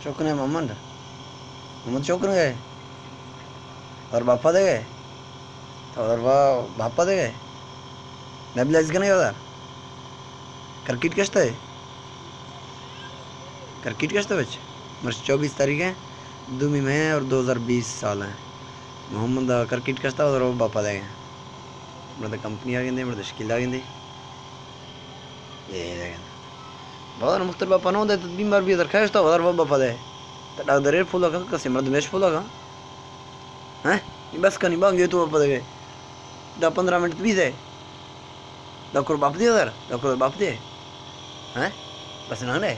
चौकने मोहम्मद मोहम्मद चौकन गए और बापा दे गए तो और बापा दे गए नेबलाइज का नहीं होता क्रिकेट कैसे है क्रिकेट कैसे बच्चे मर्च 24 तारीख है 2 महीने और 2020 साल है मोहम्मद क्रिकेट कैसे और बापा दे गए मतलब कंपनी आ गई मतलब स्किल आ गई ये बहुत मुख्तर बापा ना होता तो बीमार भी उधर खाए तो उधर बापा दे तो डाक्टर फूल का कसे मर्द मेश फूल का हैं बस का नहीं बांगे तो बापा दे गए 10-15 मिनट भी दे डॉक्टर बाप दे उधर डॉक्टर बाप दे हैं बस ना ले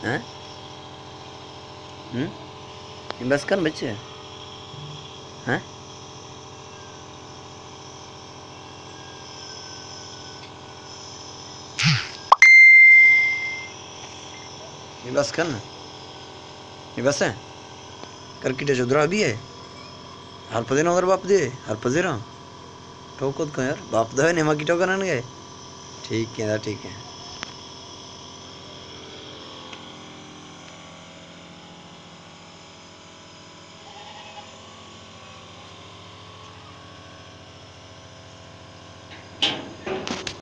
हैं बस कर बच्चे हैं ये बस कर ना ये बस है करकिटे चौधरा भी है हर पदे ना उधर बाप दे हर पदे ना ठोको तो यार बाप दे ने माँ की ठोकर ना गए ठीक है